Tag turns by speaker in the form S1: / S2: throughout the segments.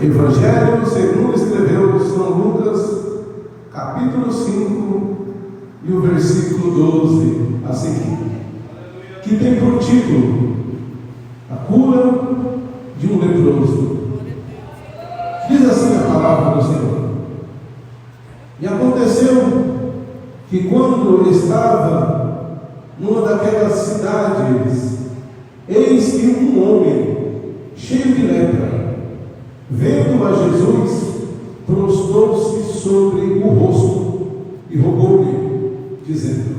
S1: Evangelho segundo escreveu São Lucas, capítulo 5 e o versículo 12 a seguir, que tem por título a cura de um leproso. Diz assim a palavra do Senhor: E aconteceu que quando estava numa daquelas cidades, eis que um homem cheio de lepra, vendo a Jesus, prostrou-se sobre o rosto e rogou-lhe, dizendo: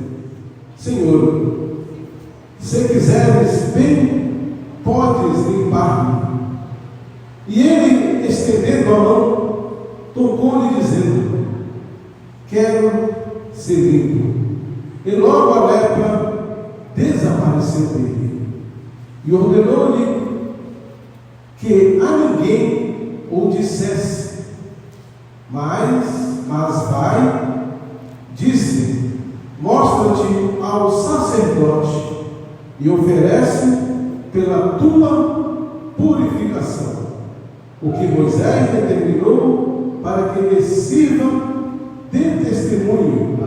S1: Senhor, se quiseres bem, podes limpar-me. E ele, estendendo a mão, tocou-lhe, dizendo: Quero ser limpo. E logo a lepra desapareceu dele. E ordenou-lhe que a ninguém o dissesse, mas vai, disse: mostra-te ao sacerdote e oferece pela tua purificação o que Moisés determinou para que lhe sirva de testemunho.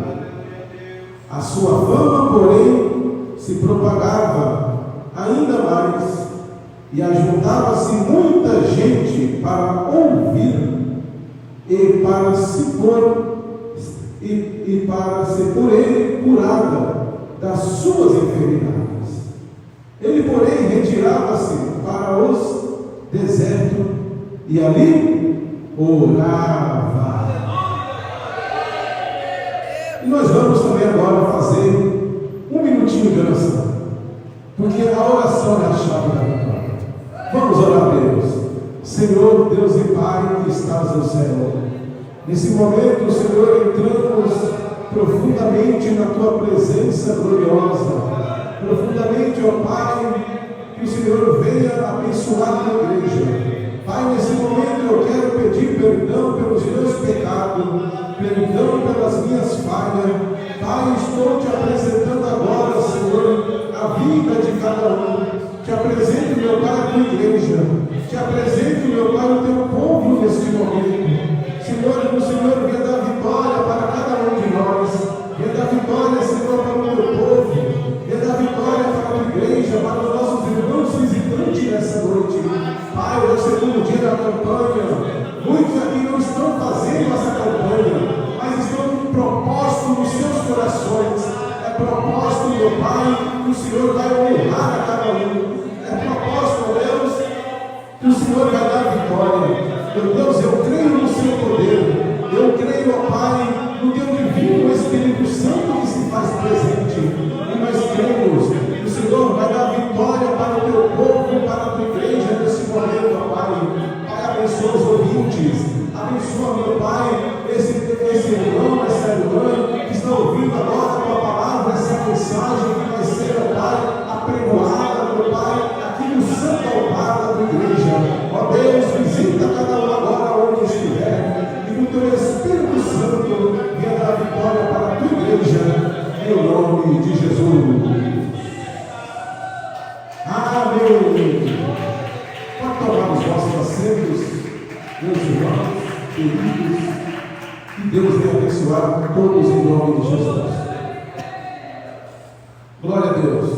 S1: A sua fama, porém, se propagava ainda mais, e ajuntava-se muita gente para ouvir e para se por ele curada das suas enfermidades. Ele, porém, retirava-se para os desertos e ali orava. E nós vamos também agora fazer um minutinho de oração, porque a oração é a chave da vitória. Vamos orar a Deus. Senhor, Deus e Pai que estás no céu, nesse momento, Senhor, entramos profundamente na tua presença gloriosa, profundamente, ó Pai, que o Senhor venha abençoar a tua igreja. Pai, nesse momento eu quero pedir perdão pelos meus pecados, perdão pelas minhas falhas. Pai, estou te apresentando agora, Senhor, a vida de cada um. Te apresento, meu Pai, a tua igreja. Te apresento, meu Pai, o teu povo neste momento. Senhor, o Senhor venha dar vitória para cada um de nós. Venha dar vitória, Senhor, para o teu povo. Venha dar vitória para a tua igreja, para os nossos irmãos visitantes nessa noite. Pai, é o segundo dia da campanha. Muitos aqui não estão fazendo essa campanha, mas estão com propósito nos seus corações. É propósito, meu Pai, que o Senhor vai honrar a cada um. É propósito, Deus, que o Senhor vai dar vitória. Meu Deus, eu creio no seu poder. Eu creio, ó Pai, no teu divino Espírito Santo que se faz presente. E nós cremos que o Senhor vai dar vitória para o teu povo, para a tua igreja nesse momento, ó Pai. Pai, abençoa os ouvintes. Abençoa, meu Pai, esse irmão, essa irmã que está ouvindo agora a tua palavra, essa mensagem que vai ser, ó Pai, apregoada, meu Pai, aqui no santo altar da tua igreja. Ó Deus, visita cada um agora onde estiver, e com o teu Espírito Santo venha dar vitória para a tua igreja, em nome de Jesus. Amém. Pode tomar os vossos assentos, meus irmãos, queridos, que Deus venha abençoar todos em nome de Jesus. Glória a Deus.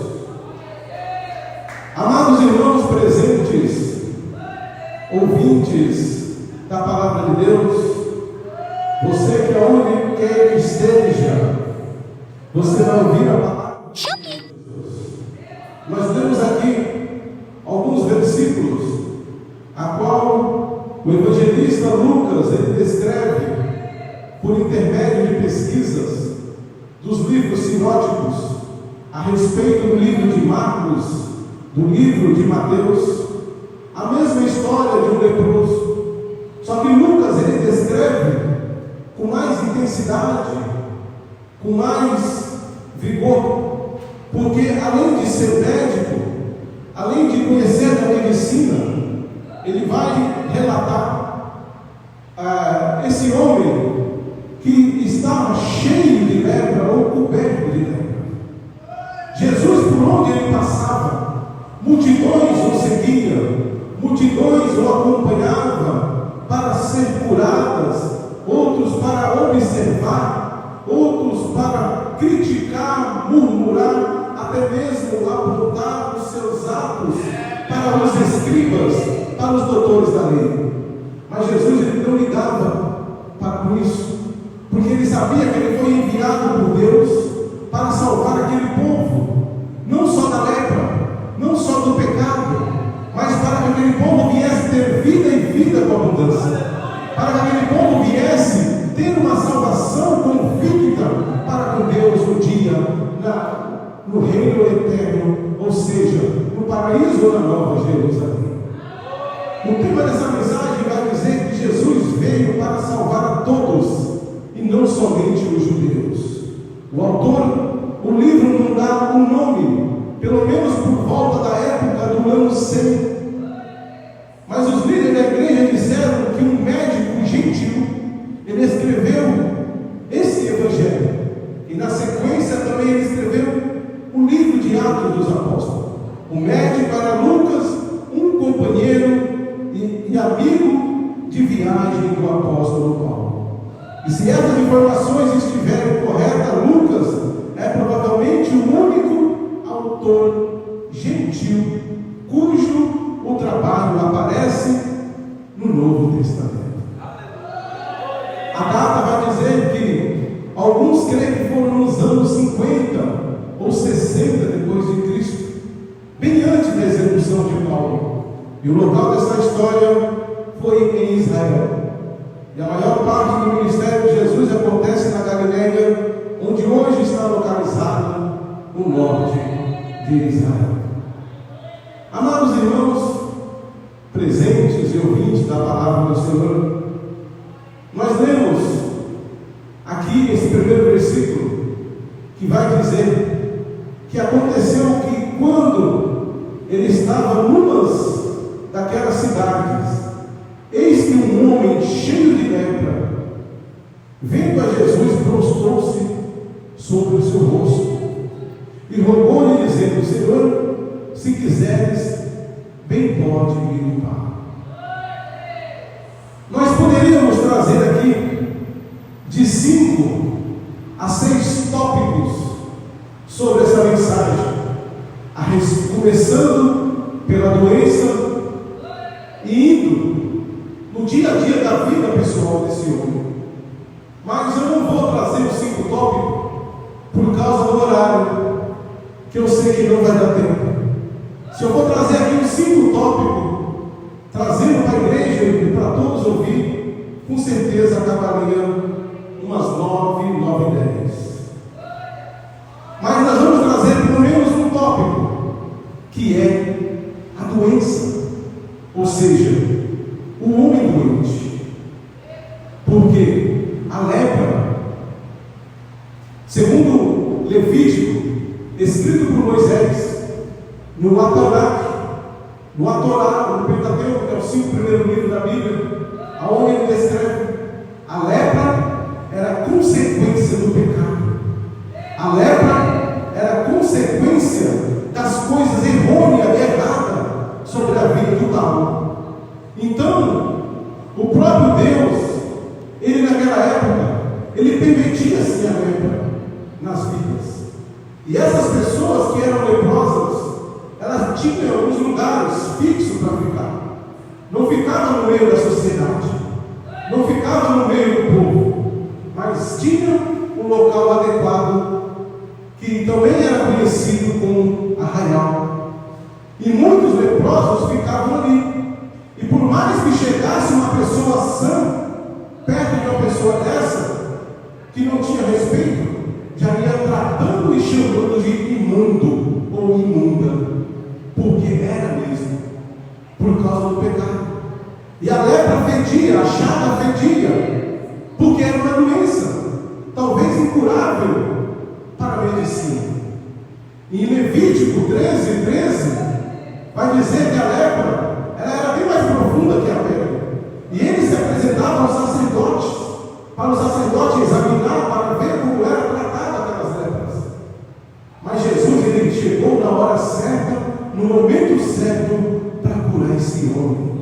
S1: Amados irmãos presentes, ouvintes da palavra de Deus, você que aonde quer que esteja, você vai ouvir a palavra de Deus. Nós temos aqui alguns versículos, a qual o evangelista Lucas ele descreve por intermédio de pesquisas dos livros sinóticos a respeito do livro de Marcos, do livro de Mateus, a mesma história de um leproso. Só que Lucas ele descreve com mais intensidade, com mais vigor, porque além de ser médico, além de conhecer a medicina, ele vai relatar esse homem que estava cheio de lepra ou coberto de lepra. Jesus, por onde ele passava, multidões o seguiam, multidões o acompanhavam, observar, outros para criticar, murmurar, até mesmo apontar os seus atos para os escribas, para os doutores da lei. Mas Jesus ele não ligava para isso, porque ele sabia que ele foi enviado por Deus para salvar aquele povo, não só da lepra, não só do pecado, mas para que aquele povo viesse ter vida e vida com abundância, para que aquele povo viesse ter uma salvação convicta para com Deus no dia, no reino eterno, ou seja, no paraíso ou na nova Jerusalém. O tema dessa mensagem vai dizer que Jesus veio para salvar a todos e não somente os judeus. O autor, o livro não dá um nome, pelo menos por volta da época do ano 100. Mas os líderes da igreja disseram que um médico gentil, ele escreveu esse evangelho. E na sequência também ele escreveu o livro de Atos dos Apóstolos. O médico era Lucas, um companheiro e amigo de viagem do apóstolo Paulo. E se essas informações estiverem corretas, Lucas é provavelmente o único autor gentil cujo o trabalho aparece no Novo Testamento. A data vai dizer que alguns creem que foram nos anos 50 ou 60 depois de Cristo, bem antes da execução de Paulo. E o local dessa história foi em Israel. E a maior parte do ministério de Jesus acontece na Galileia, onde hoje está localizado o norte de Israel. Amados irmãos, presentes e ouvintes da palavra do Senhor, nós lemos aqui esse primeiro versículo que vai dizer que aconteceu que quando ele estava numas daquelas cidades, eis que um homem cheio de lepra, vendo a Jesus, prostrou-se sobre o seu rosto e rogou-lhe, dizendo: Senhor, se quiseres, bem pode me limpar. Nós poderíamos trazer aqui de 5 a 6 tópicos sobre essa mensagem, começando pela doença e indo no dia a dia da vida pessoal desse homem. Mas eu não vou trazer os 5 tópicos por causa do horário, que eu sei que não vai dar tempo. Se eu vou trazer aqui os 5 tópicos, trazendo para a igreja e para todos ouvir, com certeza acabaria umas 9, 9 e 10. Mas nós vamos trazer pelo menos um tópico, que é a doença, ou seja, o homem doente. Porque a lepra, segundo Levítico, escrito por Moisés, no Torá, no Pentateuco, que é o 5 primeiro livro da Bíblia, aonde ele descreve a lepra era consequência do pecado. A lepra era consequência das coisas errôneas e erradas sobre a vida do tal. Então, o próprio Deus, ele naquela época, ele permitia assim a lepra nas vidas. E essas pessoas que eram leprosas, elas tinham alguns lugares fixos para ficar. Não ficavam no meio da sociedade, não ficavam no meio do povo, mas tinham um local adequado, que também era conhecido como arraial. E muitos leprosos ficavam ali. E por mais que chegasse uma pessoa sã perto de uma pessoa dessa, que não tinha respeito, já ia tratando e chamando de imundo ou imunda, porque era mesmo, por causa do pecado. E a lepra fedia, a chaga fedia, porque era uma doença, talvez incurável para a medicina. Em Levítico 13, vai dizer que a lepra ela era bem mais profunda que a pele. E eles se apresentavam aos sacerdotes, para o sacerdote examinar, para ver como era tratada aquelas lepras. Mas Jesus, ele chegou na hora certa, no momento certo, para curar esse homem.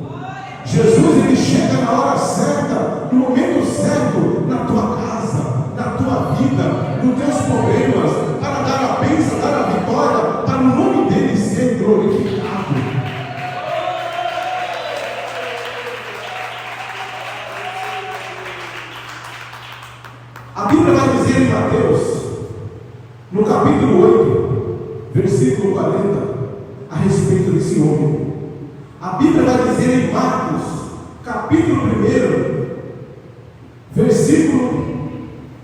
S1: Jesus, ele chega na hora certa, no momento certo, na tua casa. A Bíblia vai dizer em Mateus, no capítulo 8, versículo 40, a respeito desse homem. A Bíblia vai dizer em Marcos, capítulo 1, versículo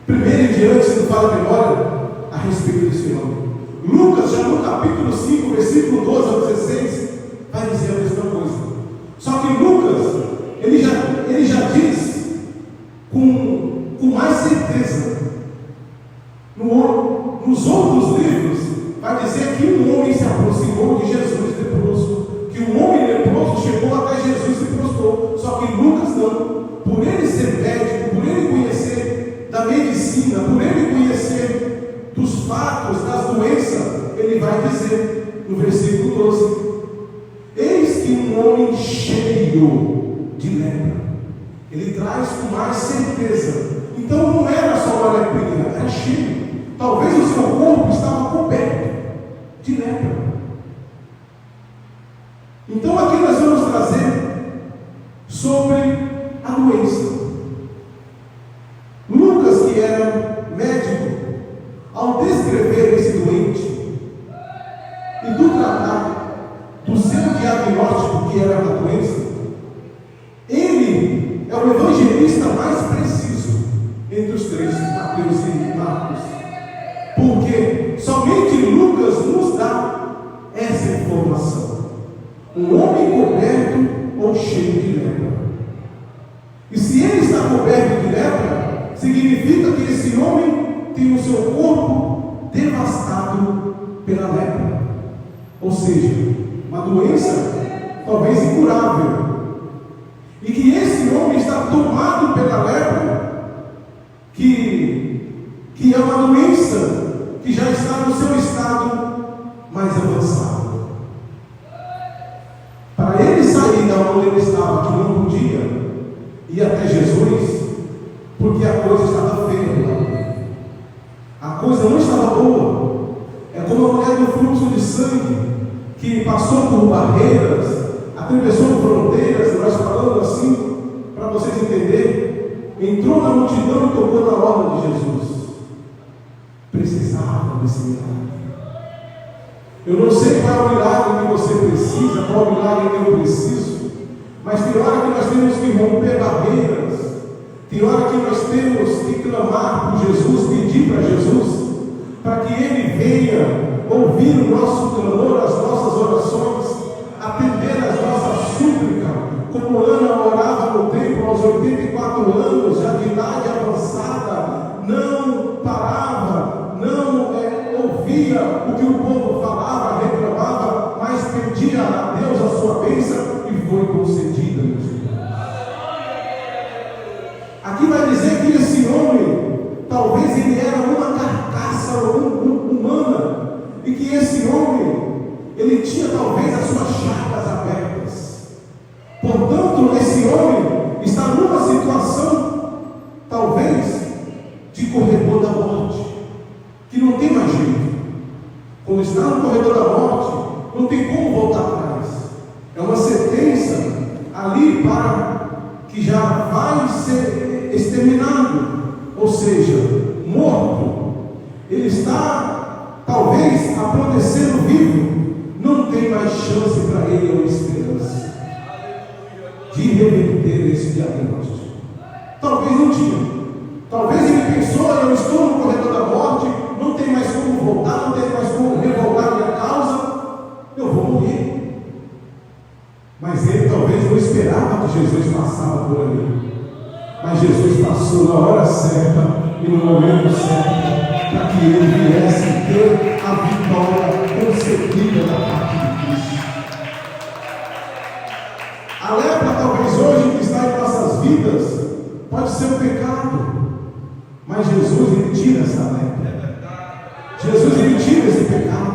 S1: 1 em diante, se não fala a memória, a respeito desse homem. Lucas, já no capítulo 5, versículo 12 ao 16, vai dizer a mesma coisa. Só que Lucas, ele já diz com mais certeza. Nos outros livros, vai dizer que um homem se aproximou de Jesus leproso, que um homem leproso chegou até Jesus e prostrou. Só que Lucas não. Por ele ser médico, por ele conhecer da medicina, por ele conhecer dos fatos, das doenças, ele vai dizer no versículo 12: eis que um homem cheio de lepra. Ele traz com mais certeza. Então não era só uma leprinha, era cheio. Talvez o seu corpo estava coberto de lepra. Então aqui nós vamos trazer sobre a doença. Lucas, que era médico, ao descrever esse doente e do tratar do seu diagnóstico, que era a doença, ele é o evangelista mais preciso entre os três, Mateus e Marcos, porque somente Lucas nos dá essa informação: um homem coberto ou cheio de lepra. E se ele está coberto de lepra, significa que esse homem tem o seu corpo devastado pela lepra, ou seja, uma doença talvez incurável, e que esse homem está tomado pela lepra, que é uma doença que já está no seu estado mais avançado. Para ele sair da onde ele estava, que não podia ir até Jesus, porque a coisa estava feia, a coisa não estava boa. É como a mulher do fluxo de sangue, que passou por barreiras, atravessou fronteiras, nós falando assim, para vocês entenderem, entrou na multidão e tocou na orla de Jesus. Precisava desse milagre. Eu não sei qual é o milagre que você precisa, qual é o milagre que eu preciso, mas tem hora que nós temos que romper barreiras, tem hora que nós temos que clamar por Jesus, pedir para Jesus, para que Ele venha ouvir o nosso clamor, as nossas orações, atender as nossas súplicas, como Ana orava no templo aos 84 anos, já de idade avançada, não parava, não ouvia o que o povo falava, reclamava, mas pedia a Deus a sua bênção e foi concedida, meus irmãos. Aqui vai dizer que esse homem, talvez ele era uma carcaça humana, e que esse homem, ele tinha talvez as suas chagas abertas. Portanto, esse homem está numa situação, talvez, de corredor da morte, que não tem mais jeito. Quando está no corredor da morte, não tem como voltar atrás. É uma sentença ali para que já vai ser exterminado, ou seja, morto. Ele está, talvez, apodrecendo vivo. Não tem mais chance para ele ou esperança de reverter esse diagnóstico. Talvez não tinha. Talvez ele pensou: eu estou no corredor da morte, não tem mais como voltar, não tem mais como revoltar minha causa, eu vou morrer. Mas ele talvez não esperava que Jesus passava por ali. Mas Jesus passou na hora certa e no momento certo, para que ele viesse ter a vitória concedida da parte de Cristo. A lepra, talvez hoje, que está em nossas vidas, pode ser um pecado, mas Jesus, ele tira essa lepra. Jesus, ele tira esse pecado.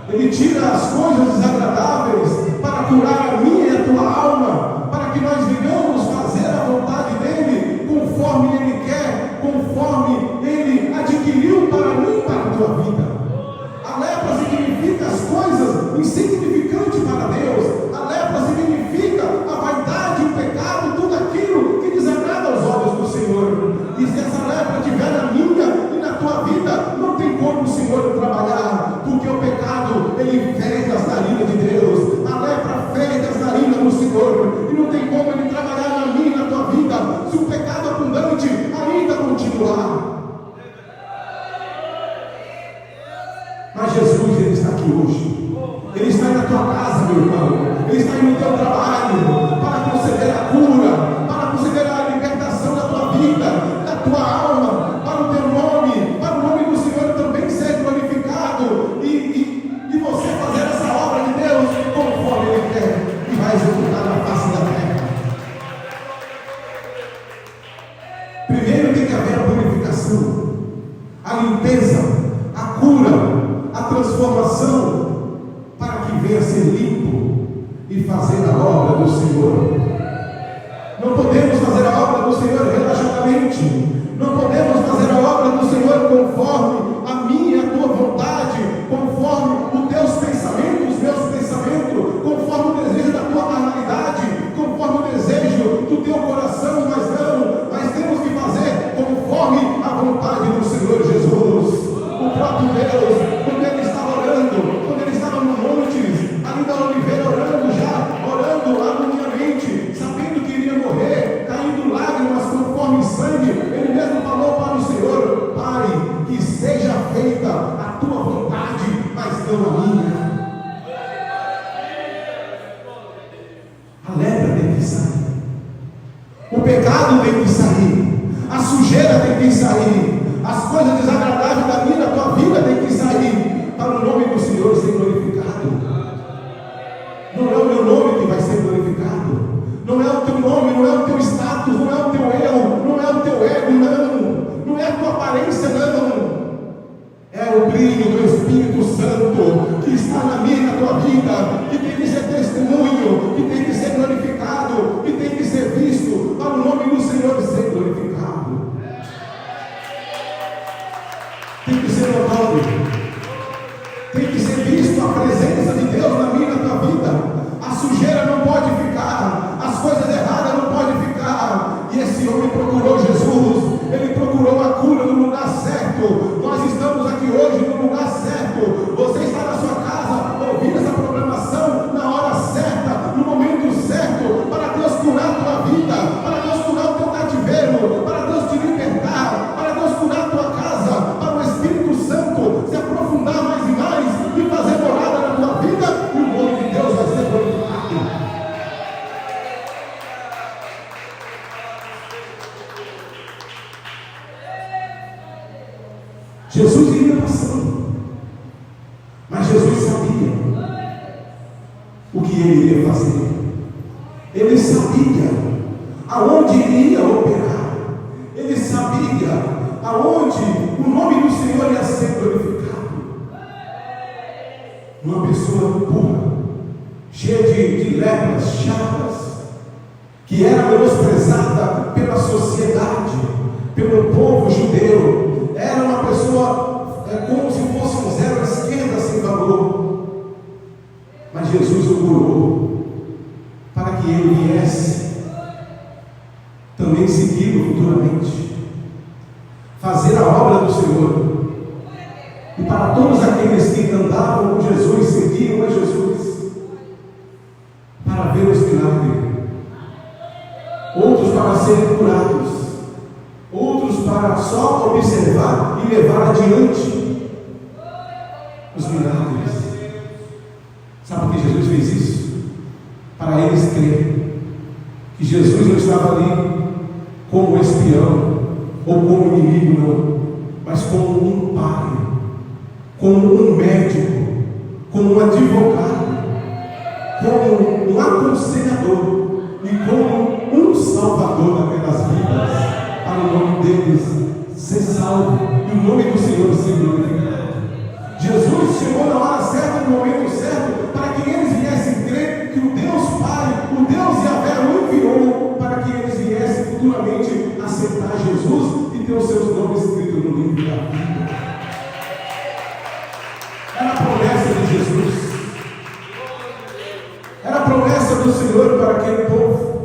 S1: Ele tira as coisas desagradáveis para curar a minha e a tua alma, para que nós venhamos fazer a vontade dele, conforme ele quer, conforme ele adquiriu para mim e para a tua vida. A lepra significa as coisas insignificantes para Deus. A lepra significa a vaidade, o pecado, tudo aquilo que desagrada aos olhos do Senhor. E se essa lepra estiver na purificação, a limpeza, a cura, a transformação, para que venha ser limpo e fazer a obra do Senhor. Não podemos fazer a obra do Senhor relaxadamente. Não podemos fazer a obra do Senhor conforme a minha e a tua vontade, conforme os teus pensamentos, os meus pensamentos, conforme o desejo da tua carnalidade, conforme o desejo do teu coração, mas não, mas temos que fazer conforme a vontade do Senhor Jesus. O próprio Deus, quando ele estava orando, quando ele estava no monte, ali da oliveira, orando agoniamente, sabendo que iria morrer, caindo lágrimas conforme sangue, ele mesmo falou para o Senhor: Pai, que seja feita a tua vontade, mas não a minha. A lepra tem que sair, o pecado tem que sair, a sujeira tem que sair, as coisas desagradáveis da minha, da tua vida tem que sair, para o nome do Senhor ser glorificado. Não é o meu nome que vai ser glorificado, não é o teu nome, não é o teu status, não é o teu eu, não é o teu ego, não é a tua aparência, não. É o brilho do Espírito Santo que está na minha e na tua vida, que tem que ser testemunho, que tem que ser glorificado, que tem que ser visto, para o nome do Senhor ser glorificado. Tem que ser notado, tem que ser visto a presença de Deus na minha e na tua vida. A sujeira não pode ficar, as coisas erradas não podem ficar. E esse homem procurou Jesus, ele procurou a cura no lugar certo. Nós estamos aqui hoje no lugar certo. Você está na sua casa ouvindo essa programação na hora certa, no momento certo, para Deus curar a tua vida, para Deus curar o teu cativeiro, para Deus te libertar, para Deus curar a tua casa, para o Espírito Santo se aprofundar mais e mais e fazer morada na tua vida, e o nome de Deus vai ser glorificado. Jesus iria passando, mas Jesus sabia o que ele iria fazer. Ele sabia aonde iria operar. Ele sabia aonde o nome do Senhor ia ser glorificado. Uma pessoa pura, cheia de lepras, chagas, que era menosprezada pela sociedade, pelo povo judeu. Era uma pessoa como se fosse um zero à esquerda sem valor. Mas Jesus o curou para que ele viesse também segui-lo futuramente, fazer a obra do Senhor. E para todos aqueles que andavam com Jesus, seguiam a Jesus, para ver os milagres, outros para serem curados, outros para só observar e levar adiante os milagres. Sabe por que Jesus fez isso? Para eles crerem que Jesus não estava ali como espião ou como inimigo, não, mas como um pai, como um médico, como um advogado, como um aconselhador e como um salvador daquelas vidas, para o nome deles ser salvo e o nome do Senhor ser glorificado. Jesus chegou na hora certa, no momento certo, para que eles viessem crer que o Deus Pai, o Deus Yahvé o enviou, para que eles viessem futuramente aceitar Jesus e ter os seus nomes escritos no livro da vida. Era a promessa de Jesus, era a promessa do Senhor para aquele povo.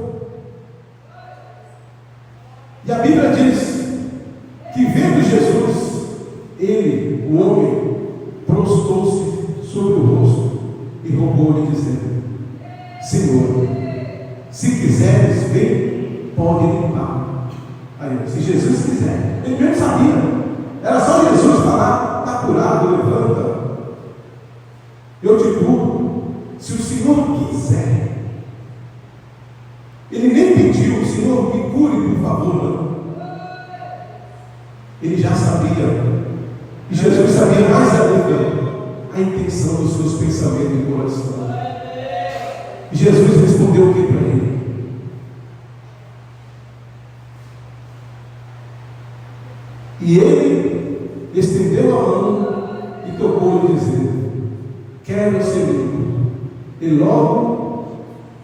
S1: E a Bíblia diz que, vendo Jesus, ele, o homem, prostrou-se sobre o rosto e rogou-lhe, dizendo: Senhor, se quiseres, vem, pode limpar. Aí, se Jesus quiser, ele mesmo sabia, era só Jesus falar: está curado, levanta. Eu te curo, se o Senhor quiser. Ele nem pediu: Senhor, me cure, por favor, não. Ele já sabia, e Jesus sabia mais ainda a intenção dos seus pensamentos e coração. E Jesus respondeu o que para ele? E ele estendeu a mão e tocou-lhe, dizendo: quero ser limpo. E logo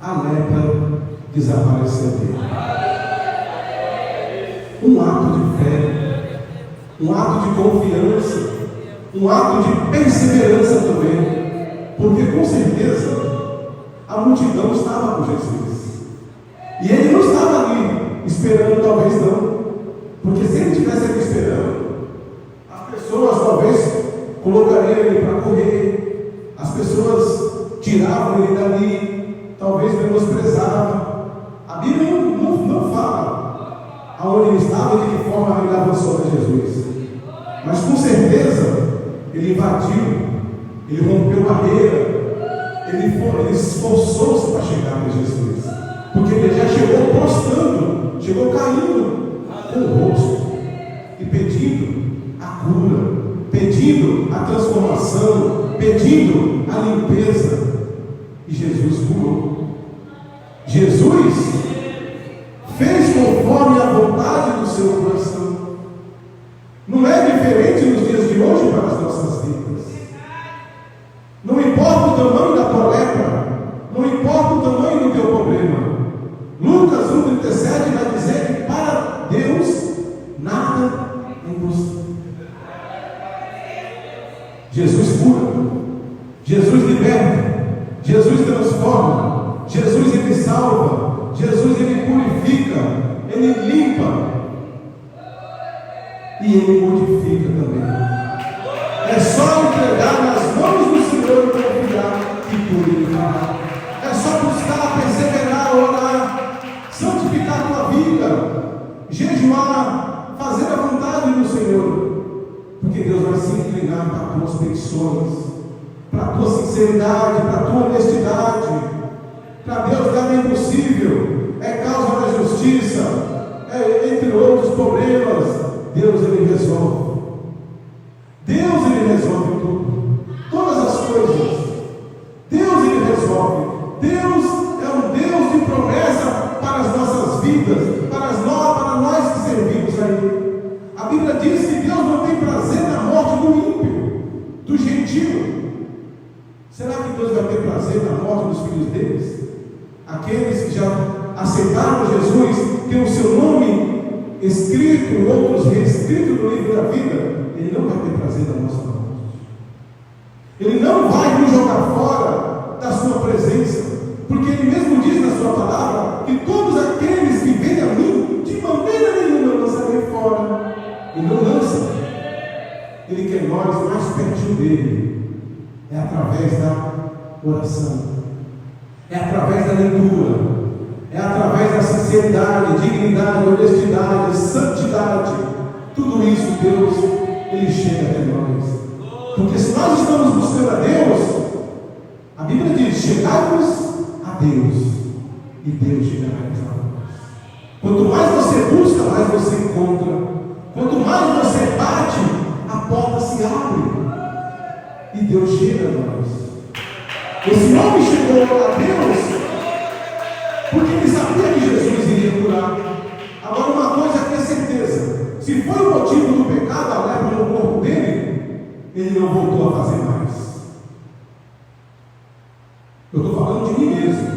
S1: a lepra desapareceu dele. Um ato de fé, um ato de confiança, um ato de perseverança também, porque com certeza a multidão estava com Jesus, e ele não estava ali esperando, talvez não, porque se ele estivesse aqui esperando, as pessoas talvez colocariam ele para correr, as pessoas tiravam ele dali, talvez menosprezavam. A Bíblia não fala aonde ele estava e de que forma ele avançou até Jesus, mas com certeza ele invadiu, ele rompeu barreira, ele esforçou-se para chegar até Jesus, porque ele já chegou prostrando, chegou caindo com o rosto e pedindo a cura, pedindo a transformação, pedindo a limpeza, e Jesus curou. Jesus fez conforme a vontade do seu coração. Não é diferente nos dias de hoje para as nossas vidas. Não importa o tamanho da tua lepra, não importa o tamanho do teu problema. Lucas 1,37 vai dizer que para Deus nada é impossível. Jesus cura, Jesus liberta, Jesus transforma, Jesus ele salva, Jesus ele purifica, ele limpa e ele modifica também. É só entregar nas mãos do Senhor e confiar que tudo ele fará. É só buscar, perseverar, orar, santificar a tua vida, jejuar, fazer a vontade do Senhor, porque Deus vai se inclinar para as tuas petições, para a tua sinceridade, para a tua honestidade. Para Deus nada é impossível, é causa da justiça, entre outros problemas. Deus ele resolve. Deus ele resolve tudo, todas as coisas. Deus ele resolve. Deus é um Deus de promessa para as nossas vidas, para nós que servimos a Ele. A Bíblia diz que Deus não tem prazer na morte do ímpio, do gentio. Será que Deus vai ter prazer na morte dos filhos deles? Aqueles que já aceitaram Jesus, têm o seu nome escrito, outros reescrito no livro da vida, Ele não vai ter prazer na nossa morte. Ele não vai nos jogar fora da sua presença, porque Ele mesmo diz na sua palavra que todos aqueles que vêm a mim, de maneira nenhuma eu lançarei fora. E não lança. Ele quer nós mais pertinho dele. É através da oração, é através da leitura, é através da sinceridade, dignidade, honestidade, santidade. Tudo isso Deus, Ele chega até nós. Porque se nós estamos buscando a Deus, a Bíblia diz: chegai-vos a Deus, e Deus chegará a nós. Quanto mais você busca, mais você encontra. Quanto mais você bate, a porta se abre e Deus chega a nós. Esse homem chegou a Deus porque ele sabia que Jesus iria curar. Agora, uma coisa que é certeza: se foi o motivo do pecado, a lepra no corpo dele, ele não voltou a fazer mais. Eu estou falando de mim mesmo.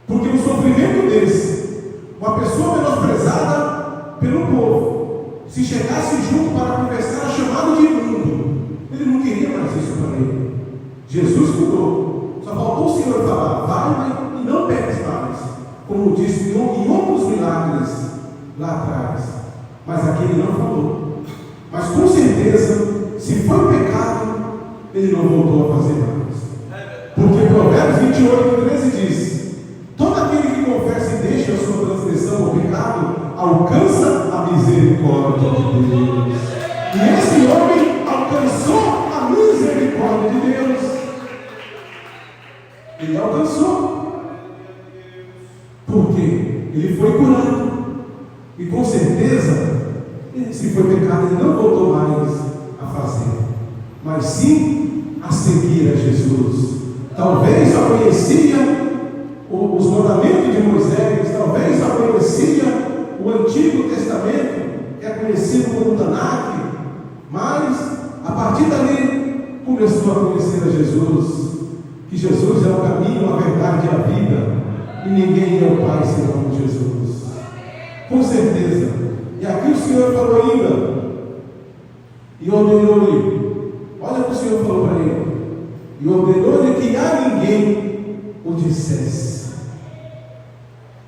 S1: Porque um sofrimento desse, uma pessoa menosprezada pelo povo, se chegasse junto para conversar, chamado de imundo, ele não queria mais isso para ele. Jesus curou. Só faltou o Senhor falar: vai e não peques mais, como disse em outros milagres lá atrás. Mas aqui ele não falou. Mas com certeza, se foi pecado, ele não voltou a fazer mais. Porque Provérbios 28:13 diz: todo aquele que confessa e deixa a sua transgressão ou pecado, alcança a misericórdia de Deus. E esse homem alcançou a misericórdia de Deus. Ele alcançou. Por quê? Ele foi curado. E com certeza, se foi pecado, ele não voltou mais a fazer, mas sim a seguir a Jesus. Talvez só conhecia os mandamentos de Moisés, talvez só conhecia o Antigo Testamento, que é conhecido como pessoa a conhecer a Jesus, que Jesus é o caminho, a verdade e a vida, e ninguém é o Pai senão Jesus. Com certeza. E aqui o Senhor falou ainda, e ordenou-lhe, olha o que o Senhor falou para ele, e ordenou-lhe que a ninguém o dissesse,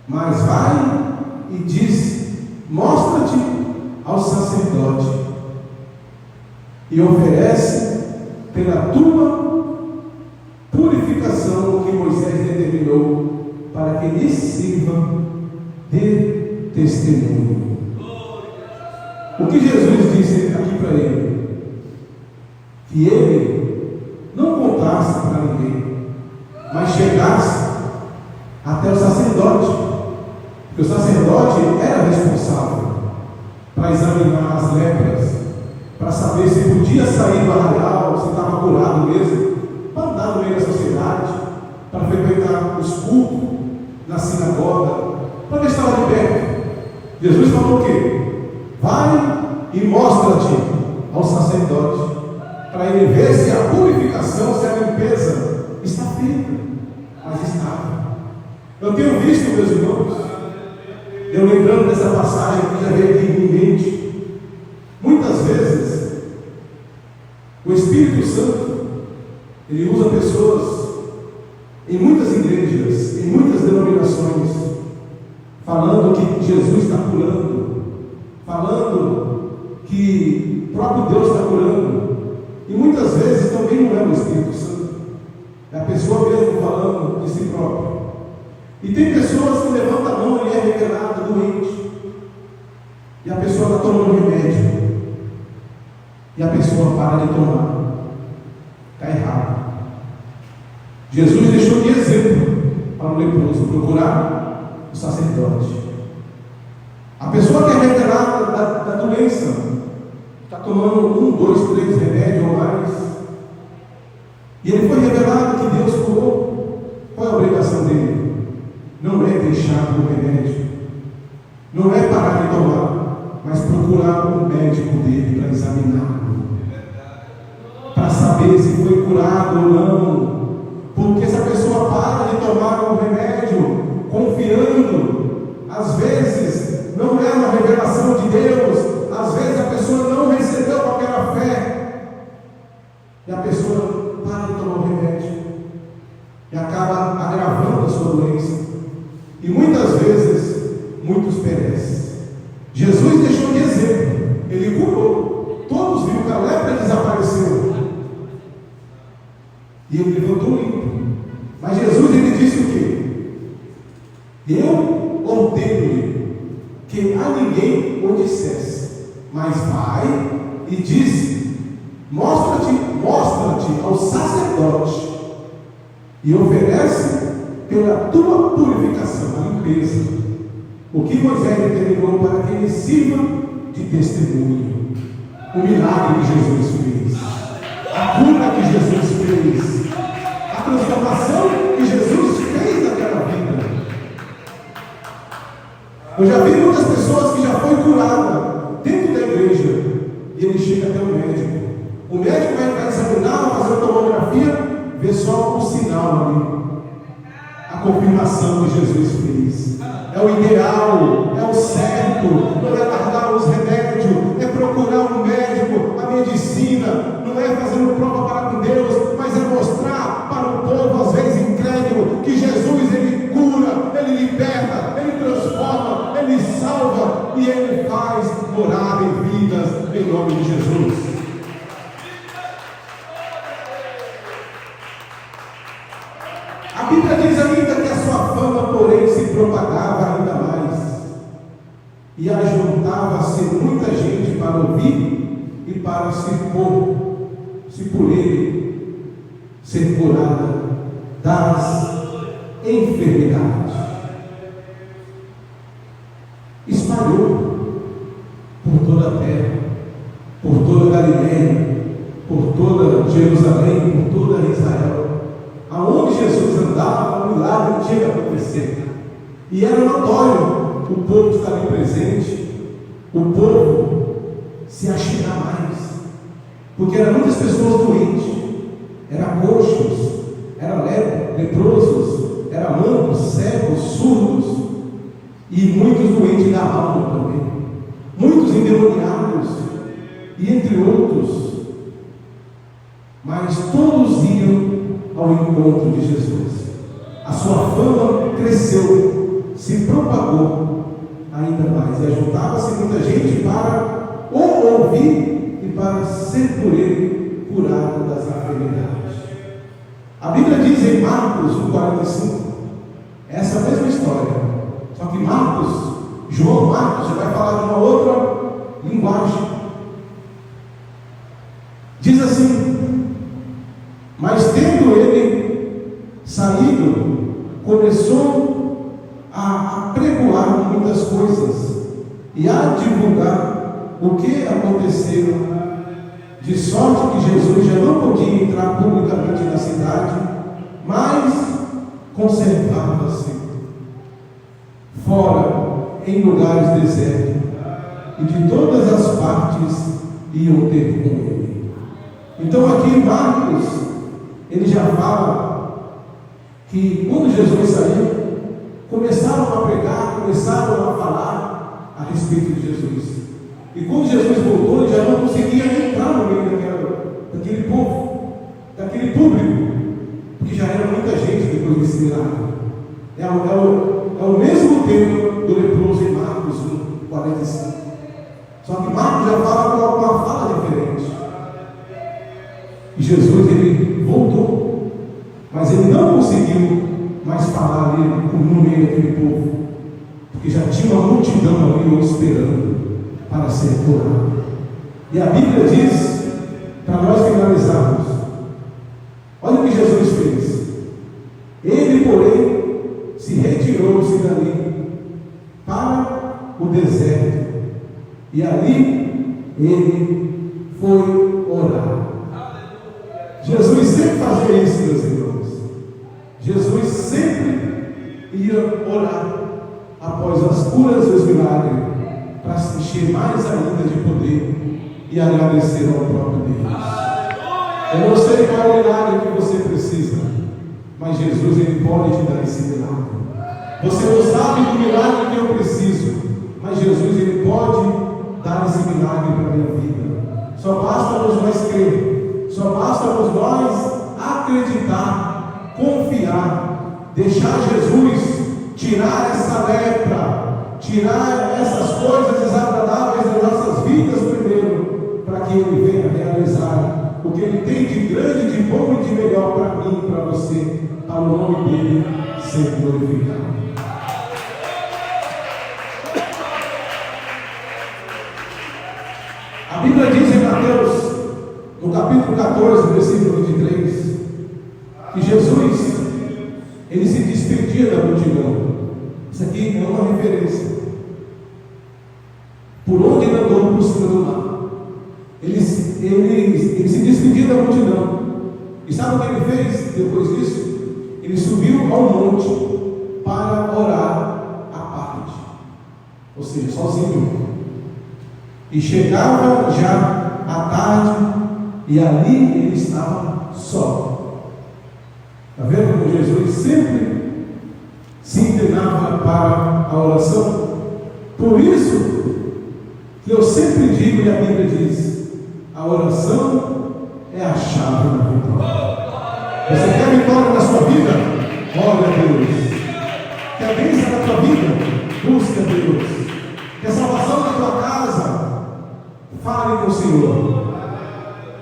S1: mas vai e diz, mostra-te ao sacerdote, e oferece pela tua purificação o que Moisés determinou, para que lhe sirva de testemunho. O que Jesus disse aqui para ele? Que ele não contasse para ninguém, mas chegasse até o sacerdote, porque o sacerdote era responsável para examinar as lepras, para saber se podia sair do arraial, se estava curado mesmo, para andar no meio da sociedade, para frequentar os cultos na sinagoga, para ver se estava de perto. Jesus falou o quê? Vai e mostra-te ao sacerdote, para ele ver se a purificação, se a limpeza está feita. Mas estava. Eu tenho visto, meus irmãos, eu lembrando dessa passagem que já veio aqui em mente, muitas vezes o Espírito Santo ele usa pessoas em muitas igrejas, em muitas denominações, falando que Jesus está curando, falando que o próprio Deus está curando, e muitas vezes também não é o Espírito Santo, é a pessoa mesmo falando de si própria. E tem pessoas que levantam a mão e é revelado doente, e a pessoa está tomando remédio, e a pessoa para de tomar. Está errado. Jesus deixou de exemplo para o leproso procurar o sacerdote. A pessoa que é revelada da doença está tomando 1, 2, 3 remédios ou mais, e ele foi revelado que Deus curou. Qual é a obrigação dele? Não é deixar o remédio, não é parar de tomar, mas procurar um médico dele para examiná-lo, para saber se foi curado ou não. Porque se a pessoa para de tomar o remédio confiando, às vezes não é uma revelação de Deus, às vezes a pessoa não recebeu com aquela fé, e a pessoa para de tomar o remédio e acaba agravando a sua doença, e muitas vezes muitos perecem. Jesus deixou de exemplo, ele curou, todos viram que a lepra desapareceu e ele levantou limpo. Mas Jesus ele disse o quê? Eu ordeno-lhe que a ninguém o dissesse, mas vai e diz, mostra-te ao sacerdote, e oferece pela tua purificação, a limpeza, o que Moisés determinou para que ele sirva de testemunho. O milagre que Jesus fez, a cura que Jesus fez, a transformação que Jesus fez naquela vida. Eu já vi muitas pessoas que já foi curada dentro da igreja, e ele chega até o médico. O médico vai examinar, vai fazer uma tomografia, vê só um sinal ali, a confirmação que Jesus fez. É o ideal, é o certo, não é guardar os remédios, é procurar um médico, a medicina, não é fazendo prova para com Deus, mas é mostrar para o povo, às vezes incrédulo, que Jesus ele cura, ele liberta, ele transforma, ele salva e ele faz morada em vidas, em nome de Jesus. A Bíblia diz ainda que a sua fama, porém, se propagava ainda mais, e ajuntava-se muita gente para ouvir e para se por ele ser curada das enfermidades. Espalhou por toda a terra, por toda a Galileia, por toda Jerusalém, por toda Israel. Aonde Jesus andava, o milagre tinha que acontecer. E era notório o povo estar ali presente, o povo se achegar mais, porque eram muitas pessoas doentes, era coxos, era leprosos, era mancos, cegos, surdos e muitos doentes da alma também, muitos endemoniados e entre outros, mas todos iam ao encontro de Jesus. A sua fama cresceu, se propagou ainda mais, e ajuntava-se muita gente para o ouvir e para ser por ele curado das enfermidades. A Bíblia diz em Marcos 1,45, essa mesma história, só que João Marcos já vai falar de uma outra linguagem. Diz assim: mas tendo ele saído, começou a pregoar muitas coisas e a divulgar o que aconteceu, de sorte que Jesus já não podia entrar publicamente na cidade, mas conservava-se fora, em lugares desertos, e de todas as partes iam ter com ele. Então aqui Marcos, ele já fala que quando Jesus saiu, começaram a pregar, começaram a falar a respeito de Jesus. E quando Jesus voltou, ele já não conseguia entrar no meio daquele povo, daquele público, porque já era muita gente depois desse milagre. É o mesmo tema do leproso em Marcos 1,45. Só que Marcos já fala com uma fala diferente. E Jesus, ele voltou, mas ele não conseguiu mais falar ali no meio daquele povo, porque já tinha uma multidão ali esperando para ser curado. E a Bíblia diz, para nós finalizarmos, olha o que Jesus fez. Ele, porém, se retirou-se dali para o deserto, e ali ele foi orar. Jesus sempre fazia isso, meus irmãos. Jesus sempre ia orar após as curas e os milagres, para se encher mais ainda de poder e agradecer ao próprio Deus. Eu não sei qual é o milagre que você precisa, mas Jesus, ele pode te dar esse milagre. Você não sabe do milagre que eu preciso, mas Jesus, ele pode dar esse milagre para a minha vida. Só basta nós crer, só basta nós acreditar, confiar, deixar Jesus tirar essa lepra, tirar essas coisas desagradáveis das nossas vidas primeiro, para que ele venha realizar o que ele tem de grande, de bom e de melhor para mim e para você, para o nome dele ser glorificado. A Bíblia diz em Mateus, no capítulo 14, versículo 23, que Jesus, ele se despedia da multidão. Isso aqui é uma referência. Por onde ele andou por cima do mar, ele se despediu da multidão. E sabe o que ele fez depois disso? Ele subiu ao monte para orar à parte, ou seja, sozinho. E chegava já à tarde, e ali ele estava só. Está vendo como Jesus sempre se inclinava para a oração? Por isso que eu sempre digo, e a Bíblia diz, a oração é a chave da vitória. Você quer vitória na sua vida? Ore a Deus. Quer bênção na tua vida? Busque a Deus. Quer salvação na tua casa? Fale com o Senhor.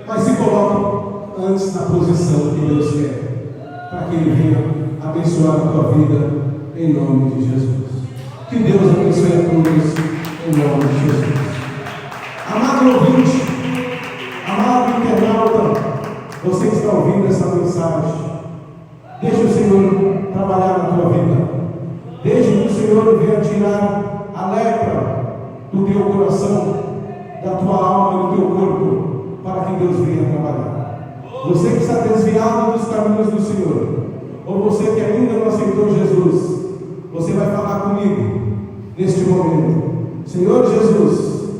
S1: Mas se coloque antes na posição que Deus quer, para que Ele venha abençoar a tua vida em nome de Jesus. Que Deus abençoe a todos em nome de Jesus. Amado ouvinte, amado internauta, você que está ouvindo essa mensagem, deixe o Senhor trabalhar na tua vida. Deixe que o Senhor venha tirar a lepra do teu coração, da tua alma e do teu corpo, para que Deus venha trabalhar. Você que está desviado dos caminhos do Senhor, ou você que ainda não aceitou Jesus, você vai falar comigo neste momento. Senhor Jesus,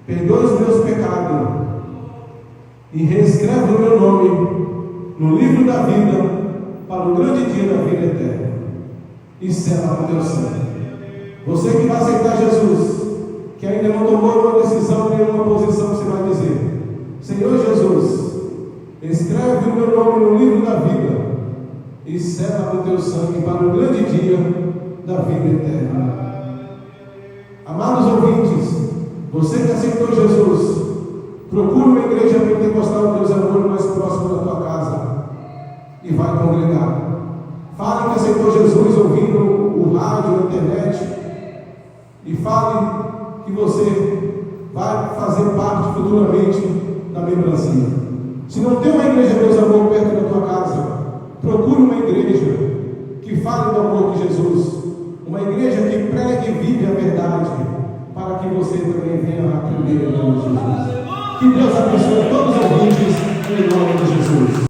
S1: perdoa os meus pecados e reescreve o meu nome no livro da vida para o grande dia da vida eterna. E sela com teu sangue. Você que vai aceitar Jesus, que ainda não tomou uma decisão, nenhuma posição, você vai dizer: Senhor Jesus, escreve o meu nome no livro da vida e sela com teu sangue para o grande dia da vida eterna. Amados ouvintes, você que aceitou Jesus, procure uma igreja pentecostal, Deus amor, mais próximo da tua casa e vai congregar. Fale que aceitou Jesus ouvindo o rádio, a internet, e fale que você vai fazer parte futuramente da membresia. Se não tem uma igreja, Deus amor, perto da tua casa, procure uma igreja que fale do amor de Jesus, uma igreja que pregue e vive a verdade, para que você também venha aprender em nome de Jesus. Que Deus abençoe a todos.